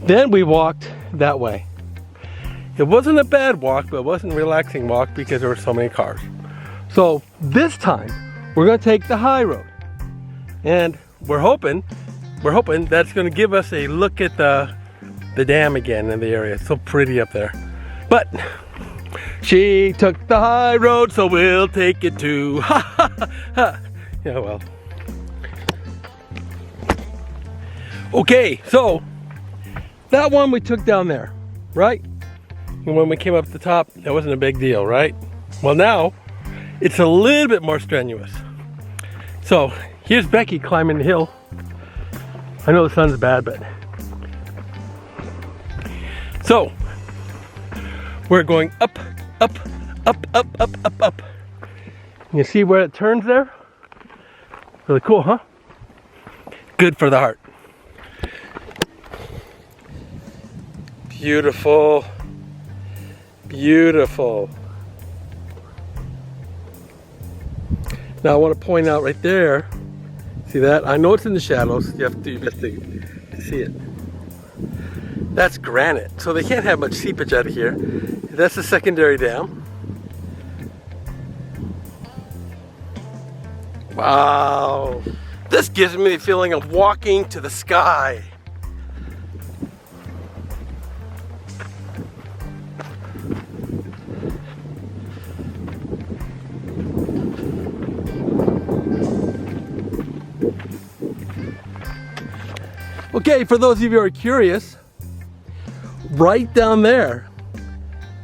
Then we walked that way. It wasn't a bad walk, but it wasn't a relaxing walk because there were so many cars. So this time, we're gonna take the high road. And we're hoping that's gonna give us a look at the dam again in the area. It's so pretty up there. But she took the high road, so we'll take it too. Ha ha ha. Yeah, well. Okay, so that one we took down there, right? And when we came up the top, that wasn't a big deal, right? Well, now it's a little bit more strenuous. So here's Becky climbing the hill. I know the sun's bad, but so we're going up, up, up, up, up, up, up. You see where it turns there? Really cool, huh? Good for the heart. Beautiful, beautiful. Now I want to point out right there, see that? I know it's in the shadows, you have to do your best to see it. That's granite, so they can't have much seepage out of here. That's the secondary dam. Wow. This gives me the feeling of walking to the sky. Okay, for those of you who are curious, right down there,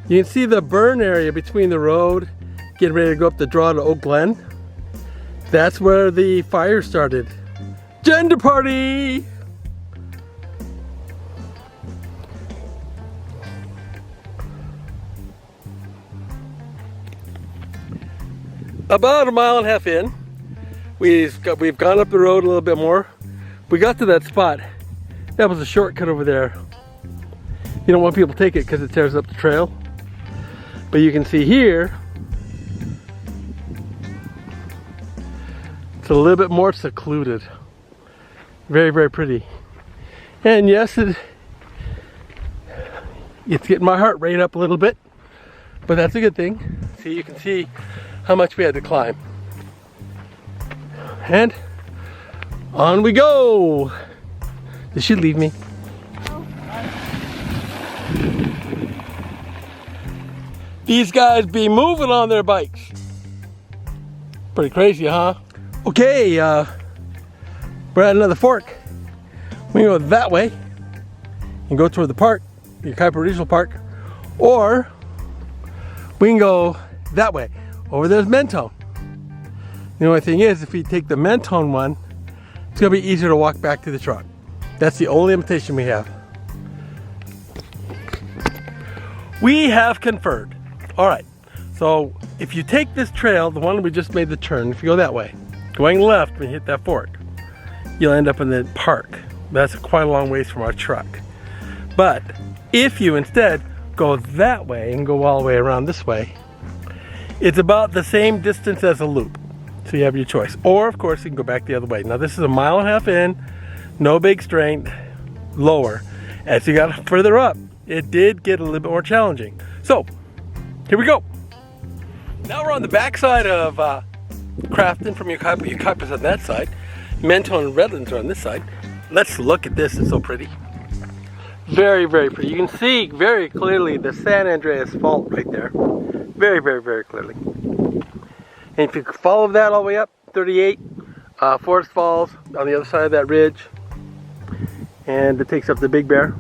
you can see the burn area between the road, getting ready to go up the draw to Oak Glen. That's where the fire started. Gender party! About 1.5 miles in, we've gone up the road a little bit more. We got to that spot. That was a shortcut over there. You don't want people to take it because it tears up the trail. But you can see here, it's a little bit more secluded. Very, very pretty. And yes, it's getting my heart rate up a little bit, but that's a good thing. See, you can see how much we had to climb. And on we go. Did she leave me? These guys be moving on their bikes. Pretty crazy, huh? Okay, we're at another fork. We can go that way and go toward the park, the Yucaipa Regional Park, or we can go that way. Over there's Mentone. The only thing is, if we take the Mentone one, it's gonna be easier to walk back to the truck. That's the only limitation we have. We have conferred. All right, so if you take this trail, the one we just made the turn, if you go that way, going left when you hit that fork, you'll end up in the park. That's quite a long ways from our truck. But if you instead go that way and go all the way around this way, it's about the same distance as a loop. So you have your choice. Or of course you can go back the other way. Now this is 1.5 miles in, no big strength, lower. As you got further up, it did get a little bit more challenging. So here we go. Now we're on the backside of Crafton from Yucaipa. Yucaipa's on that side. Mentone and Redlands are on this side. Let's look at this, it's so pretty. Very, very pretty. You can see very clearly the San Andreas Fault right there. Very, very, very clearly. And if you follow that all the way up, 38, Forest Falls on the other side of that ridge. And it takes up the Big Bear.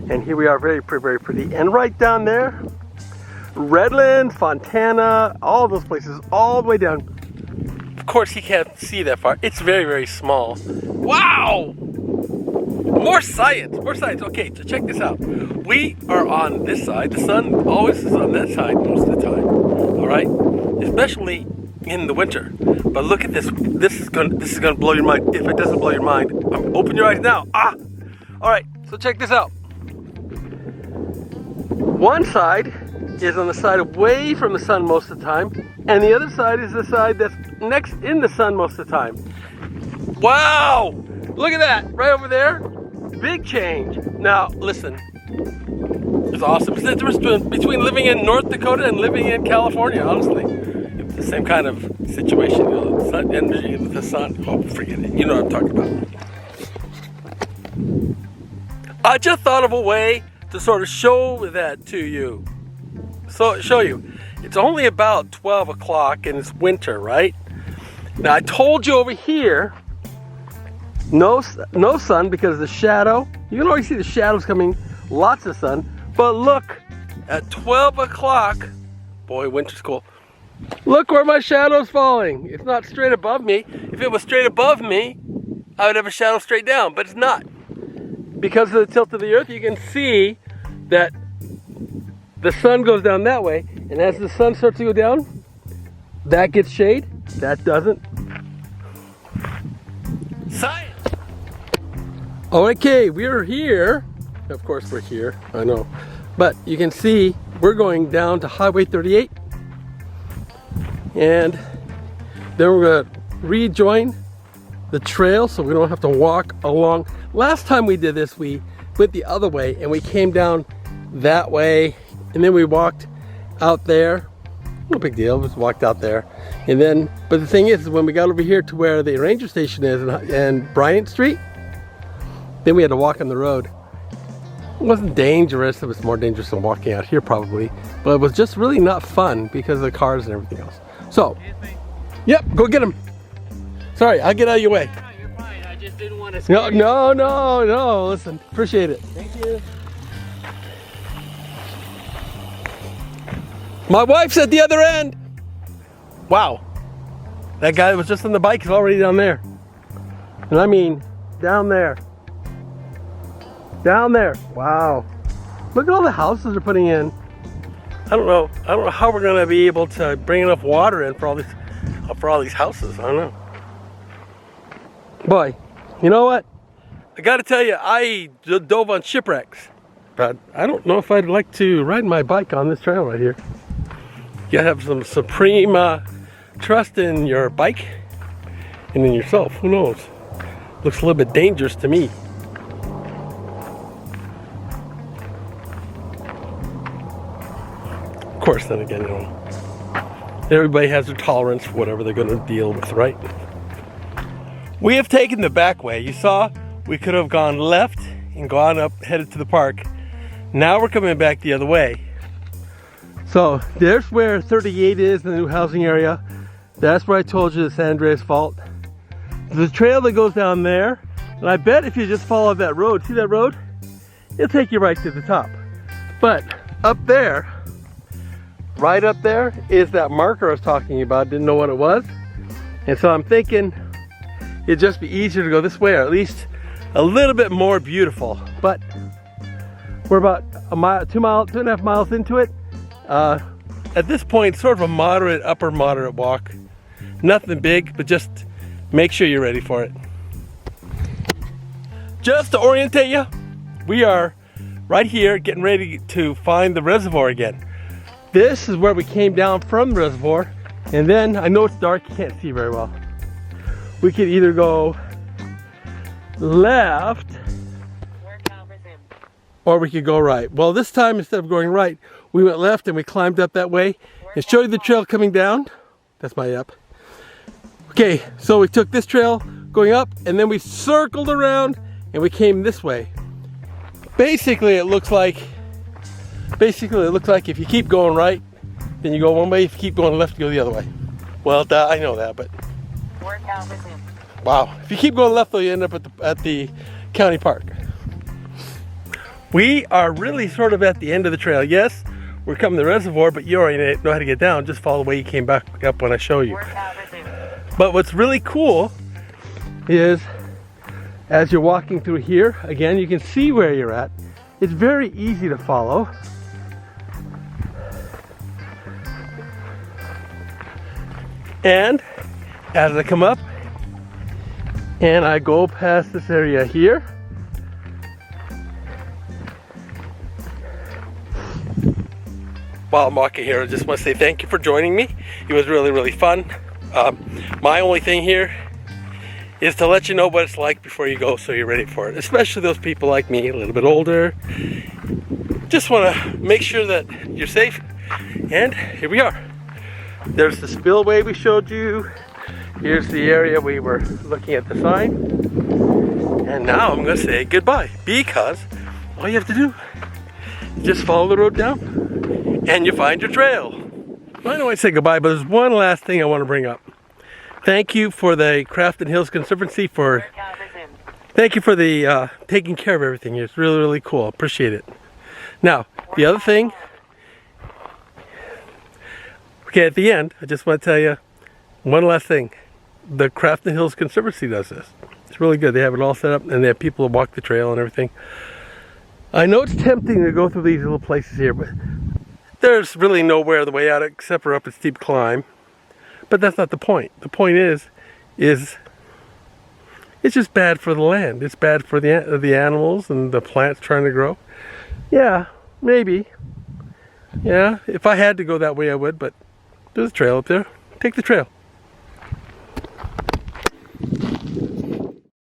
And here we are, very, very pretty. And right down there, Redlands, Fontana, all those places, all the way down. Of course, you can't see that far. It's very, very small. Wow! More science, more science. Okay, so check this out. We are on this side. The sun always is on that side most of the time. All right, especially in the winter. But look at this. This is gonna blow your mind. If it doesn't blow your mind, open your eyes now. Ah! All right, so check this out. One side is on the side away from the sun most of the time, and the other side is the side that's next in the sun most of the time. Wow! Look at that, right over there. Big change. Now, listen. It's awesome. It's the difference between living in North Dakota and living in California, honestly. It's the same kind of situation. You know, the sun, energy with the sun. Oh, forget it. You know what I'm talking about. I just thought of a way to sort of show that to you. So, show you. It's only about 12 o'clock and it's winter, right? Now, I told you over here, no sun because of the shadow. You can always see the shadows coming, lots of sun. But look, at 12 o'clock, boy, winter's cool. Look where my shadow's falling. It's not straight above me. If it was straight above me, I would have a shadow straight down, but it's not. Because of the tilt of the earth, you can see that the sun goes down that way, and as the sun starts to go down, that gets shade, that doesn't. Science! Okay, we're here. Of course we're here, I know. But you can see we're going down to Highway 38. And then we're gonna rejoin the trail so we don't have to walk along. Last time we did this, we went the other way and we came down that way and then we walked out there. No big deal, just walked out there. And then, but the thing is when we got over here to where the ranger station is and Bryant Street, then we had to walk on the road. It wasn't dangerous, it was more dangerous than walking out here probably, but it was just really not fun because of the cars and everything else. So, yep, go get him. Sorry, I'll get out of your way. No, you're fine, I just didn't want to scare you. No, listen, appreciate it. Thank you. My wife's at the other end. Wow, that guy that was just on the bike is already down there. And I mean, down there. Down there, wow. Look at all the houses they're putting in. I don't know how we're gonna be able to bring enough water in for all these houses. I don't know. Boy, you know what? I gotta tell you, I dove on shipwrecks, but I don't know if I'd like to ride my bike on this trail right here. You gotta have some supreme trust in your bike and in yourself. Who knows? Looks a little bit dangerous to me. Of course, then again, you know, everybody has their tolerance for whatever they're going to deal with, right? We have taken the back way. You saw we could have gone left and gone up, headed to the park. Now we're coming back the other way. So there's where 38 is, the new housing area. That's where I told you the San Andreas Fault. There's a trail that goes down there, and I bet if you just follow that road, see that road? It'll take you right to the top. But up there, right up there is that marker I was talking about. Didn't know what it was. And so I'm thinking it'd just be easier to go this way, or at least a little bit more beautiful. But we're about a mile, 2.5 miles into it. At this point, sort of a moderate, upper moderate walk. Nothing big, but just make sure you're ready for it. Just to orientate you, we are right here getting ready to find the reservoir again. This is where we came down from the reservoir, and then I know it's dark, you can't see very well. We could either go left or we could go right. Well, this time instead of going right, we went left and we climbed up that way and showed you the trail coming down. That's my up. Okay, so we took this trail going up and then we circled around and we came this way. Basically it looks like if you keep going right, then you go one way. If you keep going left, you go the other way. Well, I know that, but wow, if you keep going left, though, you end up at the county park. We are really sort of at the end of the trail. Yes, we're coming to the reservoir, but you already know how to get down. Just follow the way you came back up when I show you. But what's really cool is as you're walking through here, again, you can see where you're at. It's very easy to follow. And as I come up and I go past this area here, while I'm walking here, I just want to say thank you for joining me. It was really, really fun. My only thing here is to let you know what it's like before you go so you're ready for it. Especially those people like me, a little bit older. Just want to make sure that you're safe. And here we are. There's the spillway we showed you. Here's the area we were looking at the sign. And now I'm going to say goodbye, because all you have to do is just follow the road down and you find your trail. Well, I know I said goodbye, but there's one last thing I want to bring up. Thank you for the Crafton Hills Conservancy for taking care of everything. It's really, really cool. Appreciate it. Now, the other thing, okay, at the end, I just want to tell you one last thing. The Crafton Hills Conservancy does this. It's really good. They have it all set up, and they have people to walk the trail and everything. I know it's tempting to go through these little places here, but there's really nowhere the way out except for up a steep climb. But that's not the point. The point is it's just bad for the land. It's bad for the animals and the plants trying to grow. Yeah, maybe. Yeah, if I had to go that way, I would, but there's a trail up there. Take the trail.